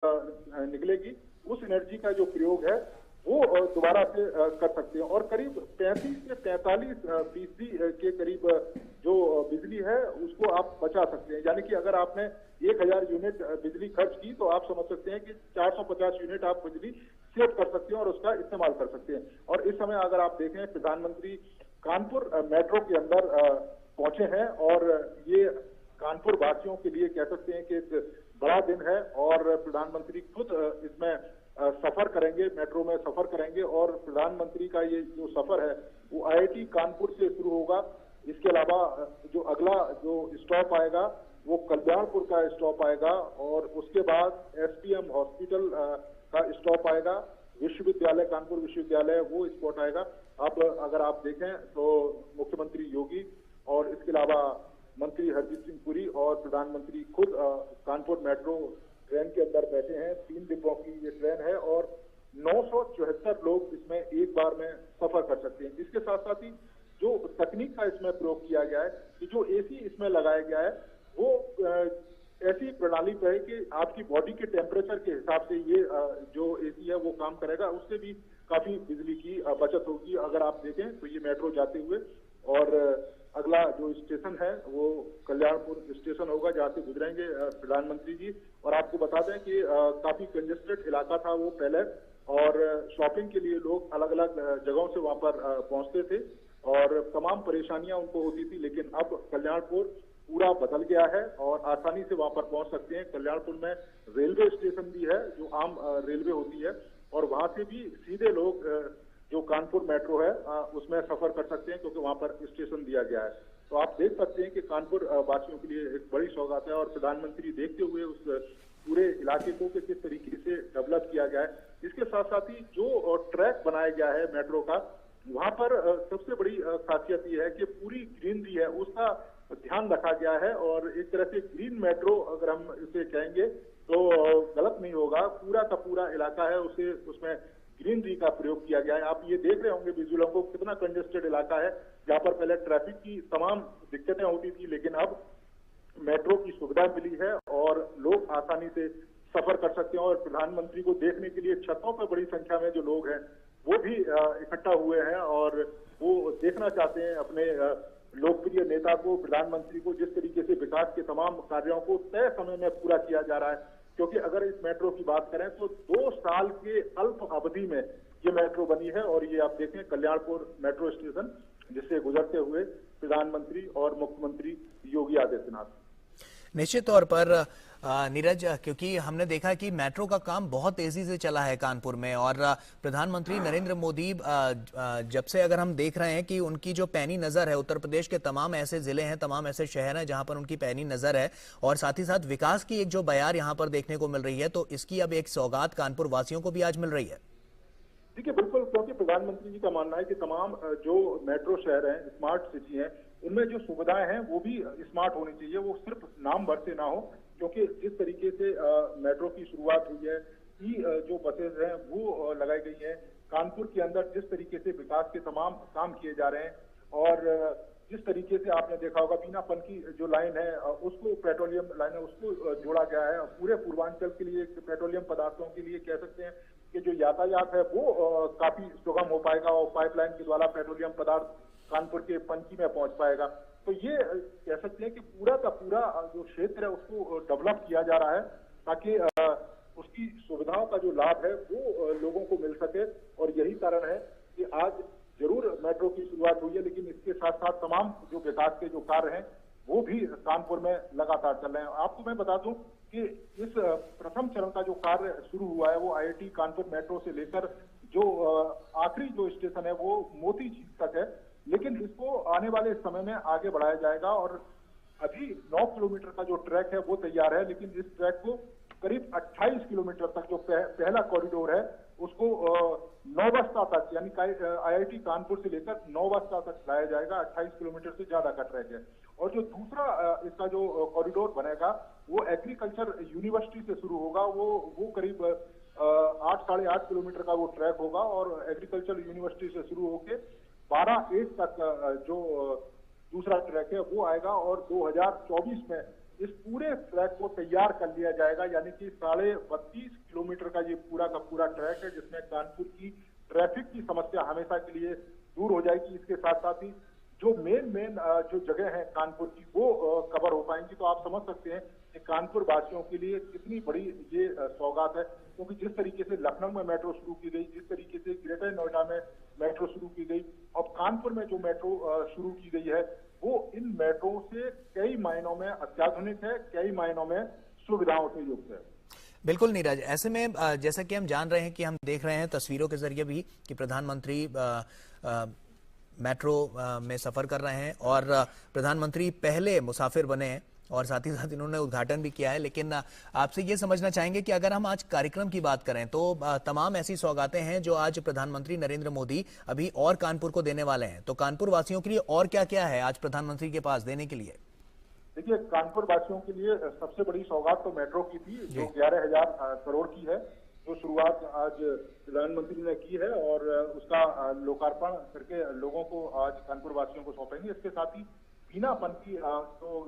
निकलेगी, उस एनर्जी का जो प्रयोग है वो दोबारा से कर सकते हैं। और करीब 35 से 45% के करीब जो बिजली है उसको आप बचा सकते हैं। यानी कि अगर आपने 1000 यूनिट बिजली खर्च की तो आप समझ सकते हैं कि 450 यूनिट आप बिजली सेव कर सकते हैं और उसका इस्तेमाल कर सकते हैं। और इस समय अगर आप देखें, प्रधानमंत्री कानपुर मेट्रो के अंदर पहुंचे हैं और ये कानपुर वासियों के लिए कह सकते हैं कि एक बड़ा दिन है। और प्रधानमंत्री खुद इसमें सफर करेंगे, मेट्रो में सफर करेंगे। और प्रधानमंत्री का ये जो सफर है वो IIT कानपुर से शुरू होगा। इसके अलावा जो अगला जो स्टॉप आएगा वो कल्याणपुर का स्टॉप आएगा और उसके बाद SPM हॉस्पिटल का स्टॉप आएगा, विश्वविद्यालय कानपुर विश्वविद्यालय वो स्पॉट आएगा। अब अगर आप देखें तो मुख्यमंत्री योगी और इसके अलावा मंत्री हरदीप सिंह पुरी और प्रधानमंत्री खुद कानपुर मेट्रो ट्रेन के अंदर बैठे हैं। 3 डिब्बों की ये ट्रेन है और 974 लोग इसमें एक बार में सफर कर सकते हैं। इसके साथ साथ ही जो तकनीक का इसमें प्रयोग किया गया है कि जो AC इसमें लगाया गया है वो ऐसी प्रणाली पे है कि आपकी बॉडी के टेम्परेचर के हिसाब से ये जो AC है वो काम करेगा। उससे भी काफी बिजली की बचत होगी। अगर आप देखें तो ये मेट्रो जाते हुए और अगला जो स्टेशन है वो कल्याणपुर स्टेशन होगा जहाँ से गुजरेंगे प्रधानमंत्री जी। और आपको बता दें कि काफी कंजेस्टेड इलाका था वो पहले और शॉपिंग के लिए लोग अलग अलग जगहों से वहां पर पहुंचते थे और तमाम परेशानियां उनको होती थी। लेकिन अब कल्याणपुर पूरा बदल गया है और आसानी से वहां पर पहुंच सकते हैं। कल्याणपुर में रेलवे स्टेशन भी है जो आम रेलवे होती है और वहां से भी सीधे लोग जो कानपुर मेट्रो है उसमें सफर कर सकते हैं क्योंकि वहां पर स्टेशन दिया गया है। तो आप देख सकते हैं कि कानपुर वासियों के लिए एक बड़ी सौगात है और प्रधानमंत्री देखते हुए उस पूरे इलाके को कि किस तरीके से डेवलप किया गया है। इसके साथ साथ ही जो ट्रैक बनाया गया है मेट्रो का, वहां पर सबसे बड़ी खासियत यह है कि पूरी ग्रीनरी है उसका ध्यान रखा गया है और एक तरह से ग्रीन मेट्रो अगर हम इसे कहेंगे तो गलत नहीं होगा। पूरा का पूरा इलाका है उसे उसमें ग्रीनरी का प्रयोग किया गया है। आप ये देख रहे होंगे विजुअलों को, कितना कंजेस्टेड इलाका है जहां पर पहले ट्रैफिक की तमाम दिक्कतें होती थी लेकिन अब मेट्रो की सुविधा मिली है और लोग आसानी से सफर कर सकते हैं। और प्रधानमंत्री को देखने के लिए छतों पर बड़ी संख्या में जो लोग हैं वो भी इकट्ठा हुए हैं और वो देखना चाहते हैं अपने लोकप्रिय नेता को, प्रधानमंत्री को, जिस तरीके से विकास के तमाम कार्यों को तय समय में पूरा किया जा रहा है। क्योंकि अगर इस मेट्रो की बात करें तो 2 साल के अल्प अवधि में ये मेट्रो बनी है और ये आप देखें कल्याणपुर मेट्रो स्टेशन जिससे गुजरते हुए प्रधानमंत्री और मुख्यमंत्री योगी आदित्यनाथ। निश्चित तौर पर नीरज, क्योंकि हमने देखा कि मेट्रो का काम बहुत तेजी से चला है कानपुर में और प्रधानमंत्री नरेंद्र मोदी जब से अगर हम देख रहे हैं कि उनकी जो पैनी नजर है, उत्तर प्रदेश के तमाम ऐसे जिले हैं, तमाम ऐसे शहर हैं जहां पर उनकी पैनी नजर है और साथ ही साथ विकास की एक जो बयार यहां पर देखने को मिल रही है, तो इसकी अब एक सौगात कानपुर वासियों को भी आज मिल रही है। देखिए बिल्कुल, क्योंकि प्रधानमंत्री जी का मानना है कि तमाम जो मेट्रो शहर हैं, स्मार्ट सिटी हैं, उनमें जो सुविधाएं हैं वो भी स्मार्ट होनी चाहिए, वो सिर्फ नाम भर से ना हो। क्योंकि जिस तरीके से मेट्रो की शुरुआत हुई है, जो बसेज हैं वो लगाई गई हैं कानपुर के अंदर, जिस तरीके से विकास के तमाम काम किए जा रहे हैं और जिस तरीके से आपने देखा होगा बीनापन की जो लाइन है उसको पेट्रोलियम लाइन है उसको जोड़ा गया है। पूरे पूर्वांचल के लिए पेट्रोलियम पदार्थों के लिए कह सकते हैं कि जो यातायात है वो काफी सुगम हो पाएगा और पाइपलाइन के द्वारा पेट्रोलियम पदार्थ कानपुर के पंची में पहुंच पाएगा। तो ये कह सकते हैं कि पूरा का पूरा जो क्षेत्र है उसको डेवलप किया जा रहा है ताकि उसकी सुविधाओं का जो लाभ है वो लोगों को मिल सके। और यही कारण है कि आज जरूर मेट्रो की शुरुआत हुई है लेकिन इसके साथ साथ तमाम जो विकास के जो कार्य हैं वो भी कानपुर में लगातार चल रहे हैं। आपको मैं बता दूं कि इस प्रथम चरण का जो कार्य शुरू हुआ है वो IIT कानपुर मेट्रो से लेकर जो आखिरी जो स्टेशन है वो मोती झील तक है, लेकिन इसको आने वाले समय में आगे बढ़ाया जाएगा। और अभी 9 किलोमीटर का जो ट्रैक है वो तैयार है, लेकिन इस ट्रैक को करीब 28 किलोमीटर तक जो पहला कॉरिडोर है उसको नौबस्ता तक, यानी IIT कानपुर से लेकर नौबस्ता तक लाया जाएगा। 28 किलोमीटर से ज्यादा का ट्रैक है। और जो दूसरा इसका जो कॉरिडोर बनेगा वो एग्रीकल्चर यूनिवर्सिटी से शुरू होगा, वो करीब 8 साढ़े 8 किलोमीटर का वो ट्रैक होगा और एग्रीकल्चर यूनिवर्सिटी से शुरू होके 12A तक जो दूसरा ट्रैक है वो आएगा और 2024 में इस पूरे ट्रैक को तैयार कर लिया जाएगा, यानी कि 32.5 किलोमीटर का ये पूरा का पूरा ट्रैक है, जिसमें कानपुर की ट्रैफिक की समस्या हमेशा के लिए दूर हो जाएगी। इसके साथ साथ ही जो मेन जो जगह है कानपुर की वो कवर हो पाएंगी। तो आप समझ सकते हैं कि कानपुर वासियों के लिए कितनी बड़ी ये सौगात है, क्योंकि जिस तरीके से लखनऊ में मेट्रो शुरू की गई, जिस तरीके से ग्रेटर नोएडा में मेट्रो शुरू की गई और कानपुर में जो मेट्रो शुरू की गई है, वो इन मेट्रो से कई मायनों में अत्याधुनिक है, कई मायनों में सुविधाओं से युक्त है। बिल्कुल नीरज, ऐसे में जैसा कि हम जान रहे हैं कि हम देख रहे हैं तस्वीरों के जरिए भी कि प्रधानमंत्री मेट्रो में सफर कर रहे हैं और प्रधानमंत्री पहले मुसाफिर बने हैं और साथ ही साथ इन्होंने उद्घाटन भी किया है। लेकिन आपसे ये समझना चाहेंगे कि अगर हम आज कार्यक्रम की बात करें तो तमाम ऐसी सौगातें हैं जो आज प्रधानमंत्री नरेंद्र मोदी अभी और कानपुर को देने वाले हैं, तो कानपुर वासियों के लिए और क्या क्या है आज प्रधानमंत्री के पास देने के लिए? देखिए, कानपुर वासियों के लिए सबसे बड़ी सौगात तो मेट्रो की थी, जो 11,000 करोड़ की है, जो शुरुआत आज प्रधानमंत्री ने की है और उसका लोकार्पण करके लोगों को आज कानपुर वासियों को सौंपेंगे। इसके साथ ही बिना पन की जो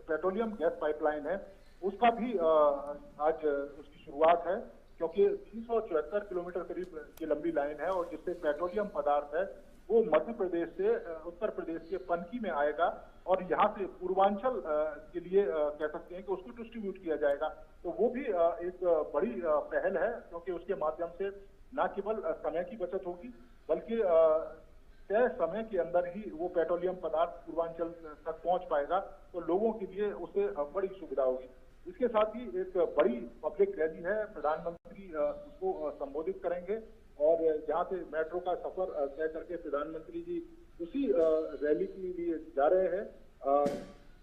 पेट्रोलियम गैस पाइपलाइन है उसका भी आज उसकी शुरुआत है, क्योंकि 374 किलोमीटर करीब की लंबी लाइन है और जिससे पेट्रोलियम पदार्थ है वो मध्य प्रदेश से उत्तर प्रदेश के पनकी में आएगा और यहाँ से पूर्वांचल के लिए कह सकते हैं कि उसको डिस्ट्रीब्यूट किया जाएगा। तो वो भी एक बड़ी पहल है, क्योंकि उसके माध्यम से न केवल समय की बचत होगी बल्कि तय समय के अंदर ही वो पेट्रोलियम पदार्थ पूर्वांचल तक पहुंच पाएगा, तो लोगों के लिए उसे बड़ी सुविधा होगी। इसके साथ ही एक बड़ी पब्लिक रैली है, प्रधानमंत्री उसको संबोधित करेंगे और जहां से मेट्रो का सफर तय करके प्रधानमंत्री जी उसी रैली के लिए जा रहे हैं।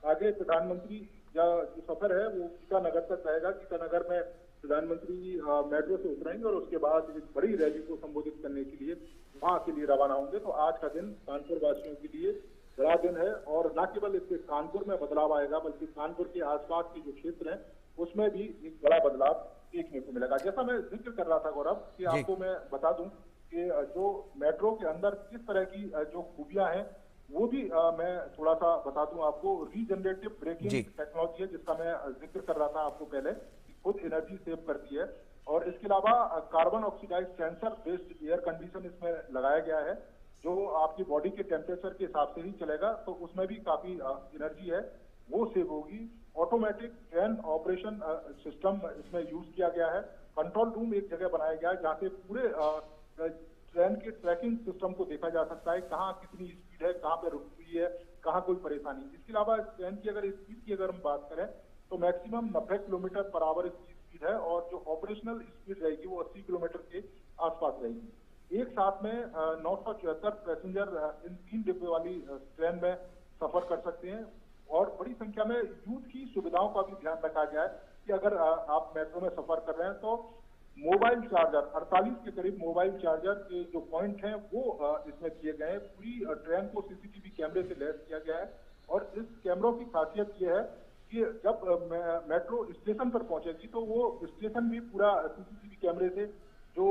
आगे प्रधानमंत्री का जो सफर है वो गीतानगर तक रहेगा। गीतानगर में प्रधानमंत्री जी मेट्रो से उतरेंगे और उसके बाद एक बड़ी रैली को संबोधित करने के लिए वहां के लिए रवाना होंगे। तो आज का दिन कानपुर वासियों के लिए बड़ा दिन है और न केवल इसके कानपुर में बदलाव आएगा बल्कि कानपुर के आसपास के जो क्षेत्र हैं उसमें भी एक बड़ा बदलाव देखने को मिलेगा। जैसा मैं जिक्र कर रहा था गौरव, कि आपको मैं बता दूं कि जो मेट्रो के अंदर किस तरह की जो खूबियां हैं वो भी मैं थोड़ा सा बता दूं आपको। रीजनरेटिव ब्रेकिंग टेक्नोलॉजी है जिसका मैं जिक्र कर रहा था आपको पहले, खुद एनर्जी सेव करती है और इसके अलावा carbon oxidise sensor based air condition इसमें लगाया गया है, जो आपकी बॉडी के टेम्परेचर के हिसाब से ही चलेगा, तो उसमें भी काफी एनर्जी है वो सेव होगी। ऑटोमेटिक ट्रेन ऑपरेशन सिस्टम इसमें यूज किया गया है। कंट्रोल रूम एक जगह बनाया गया है जहां से पूरे ट्रेन के ट्रैकिंग सिस्टम को देखा जा सकता है, कहाँ कितनी स्पीड है, कहाँ पे रुकी हुई है, कहाँ कोई परेशानी। इसके अलावा ट्रेन की अगर स्पीड की अगर हम बात करें तो मैक्सिमम 90 किलोमीटर पर आवर इसकी स्पीड है और जो ऑपरेशनल स्पीड रहेगी वो 80 किलोमीटर के आसपास रहेगी। एक साथ में 974 पैसेंजर इन 3 डिब्बे वाली ट्रेन में सफर कर सकते हैं और बड़ी संख्या में यूथ की सुविधाओं का भी ध्यान रखा गया है कि अगर आप मेट्रो में सफर कर रहे हैं तो मोबाइल चार्जर 48 के करीब मोबाइल चार्जर के जो पॉइंट हैं वो इसमें किए गए हैं। पूरी ट्रेन को सीसीटीवी कैमरे से लैस किया गया है और इस कैमरों की खासियत ये है कि जब मेट्रो स्टेशन पर पहुंचेगी तो वो स्टेशन भी पूरा सीसीटीवी कैमरे से जो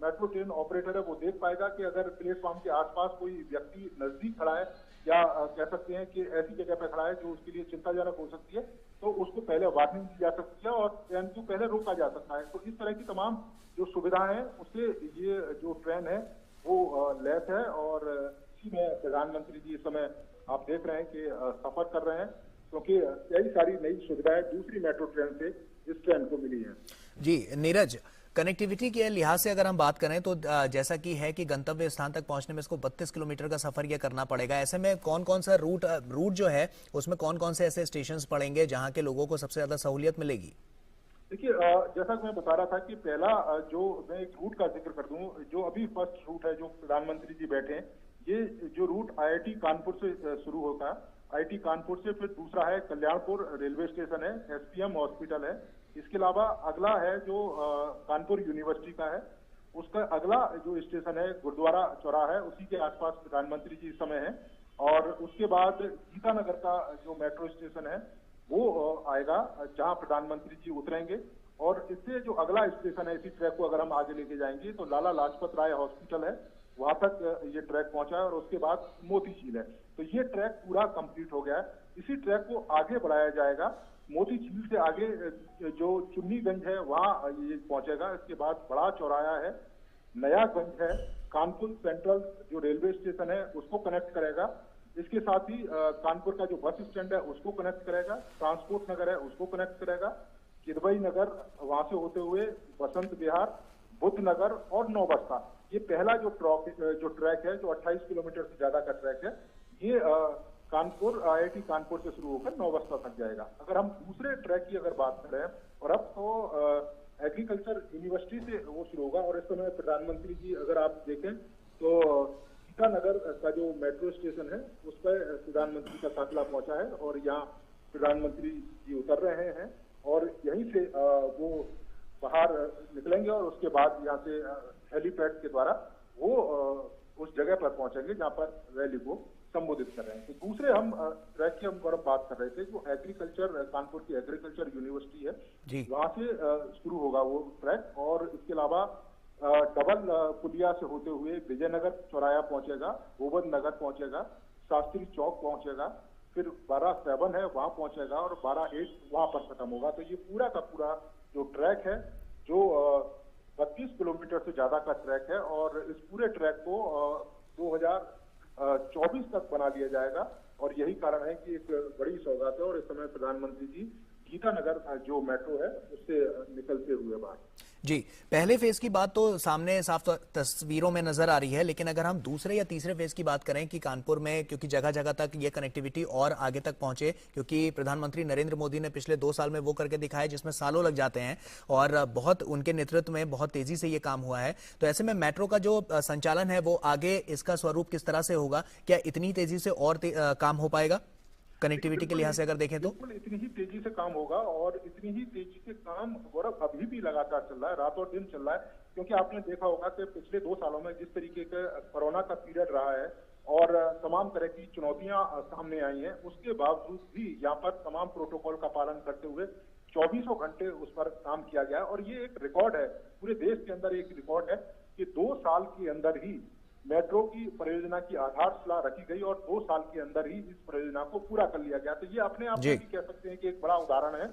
मेट्रो ट्रेन ऑपरेटर है वो देख पाएगा कि अगर प्लेटफॉर्म के आसपास कोई व्यक्ति नजदीक खड़ा है या कह सकते हैं कि ऐसी जगह पर खड़ा है जो उसके लिए चिंताजनक हो सकती है, तो उसको पहले वार्निंग दी जा सकती है और ट्रेन को पहले रोका जा सकता है। तो इस तरह की तमाम जो सुविधाएं हैं उससे ये जो ट्रेन है वो लैस है और इसी में प्रधानमंत्री जी इस समय आप देख रहे हैं कि सफर कर रहे हैं, क्योंकि कई सारी नई सुविधाएं दूसरी मेट्रो ट्रेन से इस ट्रेन को मिली है। जी नीरज, कनेक्टिविटी के लिहाज से अगर हम बात करें तो जैसा कि है कि गंतव्य स्थान तक पहुंचने में इसको 32 किलोमीटर का सफर यह करना पड़ेगा। ऐसे में कौन कौन सा रूट जो है उसमें कौन कौन से ऐसे स्टेशंस पड़ेंगे जहां के लोगों को सबसे ज्यादा सहूलियत मिलेगी? देखिए, जैसा कि मैं बता रहा था कि पहला जो मैं एक रूट का जिक्र कर दूं, जो अभी फर्स्ट रूट है जो प्रधानमंत्री जी बैठे हैं, ये जो रूट IIT कानपुर से शुरू होगा, IIT कानपुर से, फिर दूसरा है कल्याणपुर रेलवे स्टेशन है, SPM हॉस्पिटल है। इसके अलावा अगला है जो कानपुर यूनिवर्सिटी का है, उसका अगला जो स्टेशन है गुरुद्वारा चौराहा है, उसी के आसपास प्रधानमंत्री जी इस समय है। और उसके बाद गीतानगर का जो मेट्रो स्टेशन है वो आएगा जहां प्रधानमंत्री जी उतरेंगे और इससे जो अगला स्टेशन है, इसी ट्रैक को अगर हम आगे लेके जाएंगे तो लाला लाजपत राय हॉस्पिटल है, वहां तक ये ट्रैक पहुंचा है और उसके बाद मोती झील है। तो ये ट्रैक पूरा कंप्लीट हो गया है। इसी ट्रैक को आगे बढ़ाया जाएगा मोती झील से आगे जो चुन्नीगंज है वहां ये पहुंचेगा। इसके बाद बड़ा चौराया है, नयागंज है, कानपुर सेंट्रल जो रेलवे स्टेशन है उसको कनेक्ट करेगा। इसके साथ ही कानपुर का जो बस स्टैंड है उसको कनेक्ट करेगा, ट्रांसपोर्ट नगर है उसको कनेक्ट करेगा, किदवई नगर वहां से होते हुए बसंत विहार, बुद्ध नगर और नौबस्ता। ये पहला जो ट्रैक है जो 28 किलोमीटर से ज्यादा का ट्रैक है, ये कानपुर IIT कानपुर से शुरू होकर नौबस्ता तक जाएगा। अगर हम दूसरे ट्रैक की अगर बात करें, और अब तो एग्रीकल्चर यूनिवर्सिटी से वो शुरू होगा, और इस समय प्रधानमंत्री जी अगर आप देखें तो ईटानगर का जो मेट्रो स्टेशन है उस पर प्रधानमंत्री का काफिला पहुंचा है और यहाँ प्रधानमंत्री जी उतर रहे हैं और यहीं से वो बाहर निकलेंगे और उसके बाद यहाँ से हेलीपैड के द्वारा वो उस जगह पर पहुंचेंगे जहाँ पर रैली को संबोधित कर रहे हैं। तो दूसरे हम ट्रैक की हम गौरव बात कर रहे थे, जो एग्रीकल्चर कानपुर की एग्रीकल्चर यूनिवर्सिटी है वहां से शुरू होगा वो ट्रैक, और इसके अलावा डबल पुलिया से होते हुए विजयनगर चौराया पहुंचेगा, गोविंद नगर पहुंचेगा, शास्त्री चौक पहुंचेगा, फिर 12-7 है वहां पहुंचेगा और 12-8 वहां पर खत्म होगा। तो ये पूरा का पूरा जो ट्रैक है जो 32 किलोमीटर से ज्यादा का ट्रैक है और इस पूरे ट्रैक को 2024 तक बना लिया जाएगा। और यही कारण है कि एक बड़ी सौगात है और इस समय प्रधानमंत्री जी गीतानगर जो मेट्रो है उससे निकलते हुए बाहर। जी, पहले फेज की बात तो सामने साफ तस्वीरों में नजर आ रही है, लेकिन अगर हम दूसरे या तीसरे फेज की बात करें कि कानपुर में क्योंकि जगह जगह तक ये कनेक्टिविटी और आगे तक पहुंचे, क्योंकि प्रधानमंत्री नरेंद्र मोदी ने पिछले 2 साल में वो करके दिखाया जिसमें सालों लग जाते हैं और बहुत उनके नेतृत्व में बहुत तेजी से ये काम हुआ है। तो ऐसे में मेट्रो का जो संचालन है वो आगे इसका स्वरूप किस तरह से होगा? क्या इतनी तेजी से और काम हो पाएगा कनेक्टिविटी के लिहाज से अगर देखें तो? इतनी ही तेजी से काम होगा और इतनी ही तेजी से काम गौरव अभी भी लगातार चल रहा है, रात और दिन चल रहा है। क्योंकि आपने देखा होगा कि पिछले 2 सालों में जिस तरीके का कोरोना का पीरियड रहा है और तमाम तरह की चुनौतियां सामने आई हैं, उसके बावजूद भी यहाँ पर तमाम प्रोटोकॉल का पालन करते हुए 24 घंटे उस पर काम किया गया है। और ये एक रिकॉर्ड है, पूरे देश के अंदर एक रिकॉर्ड है कि 2 साल के अंदर ही मेट्रो की परियोजना की आधारशिला रखी गई और 2 साल के अंदर ही इस परियोजना को पूरा कर लिया गया। तो ये अपने आप में भी कह सकते हैं कि एक बड़ा उदाहरण है।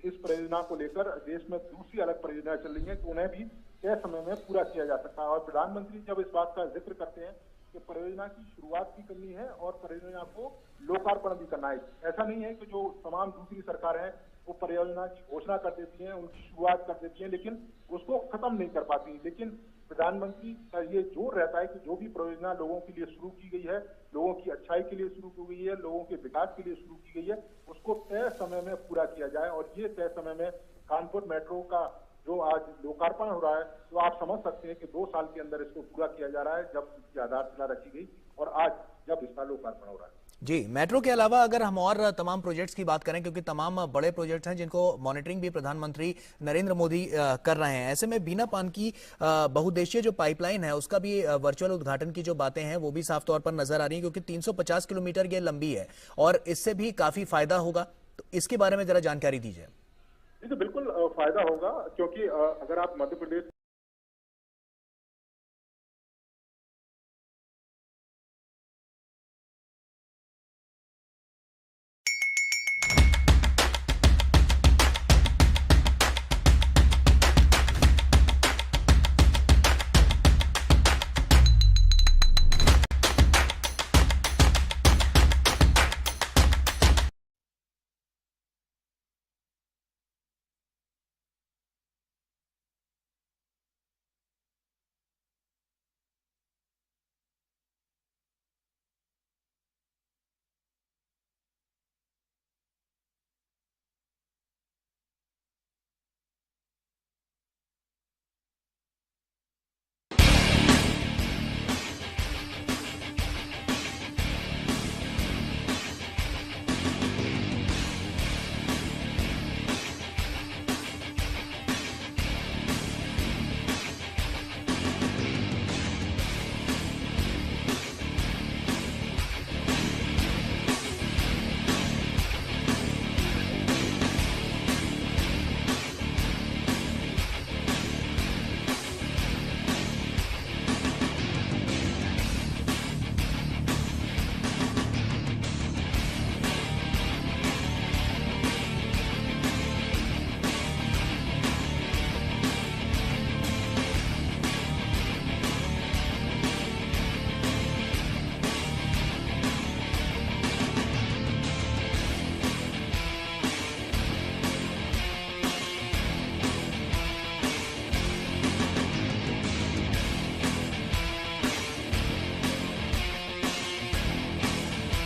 इस परियोजना को लेकर देश में दूसरी अलग परियोजनाएं चल रही हैं तो उन्हें भी तय समय में पूरा किया जा सकता है। और प्रधानमंत्री जब इस बात का जिक्र करते हैं कि परियोजना की शुरुआत भी करनी है और परियोजना को लोकार्पण भी करना है, ऐसा नहीं है कि जो तमाम दूसरी सरकारें हैं वो परियोजना की घोषणा कर देती हैं, उनकी शुरुआत कर देती हैं, लेकिन उसको खत्म नहीं कर पाती। लेकिन प्रधानमंत्री का ये जोर रहता है कि जो भी परियोजना लोगों के लिए शुरू की गई है, लोगों की अच्छाई के लिए शुरू की गई है, लोगों के विकास के लिए शुरू की गई है, उसको तय समय में पूरा किया जाए। और ये तय समय में कानपुर मेट्रो का जो आज लोकार्पण हो रहा है, तो आप समझ सकते हैं कि 2 साल के अंदर इसको पूरा किया जा रहा है जब इसकी आधारशिला रखी गई और आज जब इसका लोकार्पण हो रहा है। जी, मेट्रो के अलावा अगर हम और तमाम प्रोजेक्ट्स की बात करें, क्योंकि तमाम बड़े प्रोजेक्ट्स हैं जिनको मॉनिटरिंग भी प्रधानमंत्री नरेंद्र मोदी कर रहे हैं, ऐसे में बीना पान की बहुउद्देशीय जो पाइपलाइन है उसका भी वर्चुअल उद्घाटन की जो बातें हैं वो भी साफ तौर पर नजर आ रही है, क्योंकि 350 किलोमीटर ये लंबी है और इससे भी काफी फायदा होगा। तो इसके बारे में जरा जानकारी दीजिए। तो बिल्कुल फायदा होगा, क्योंकि अगर आप मध्य प्रदेश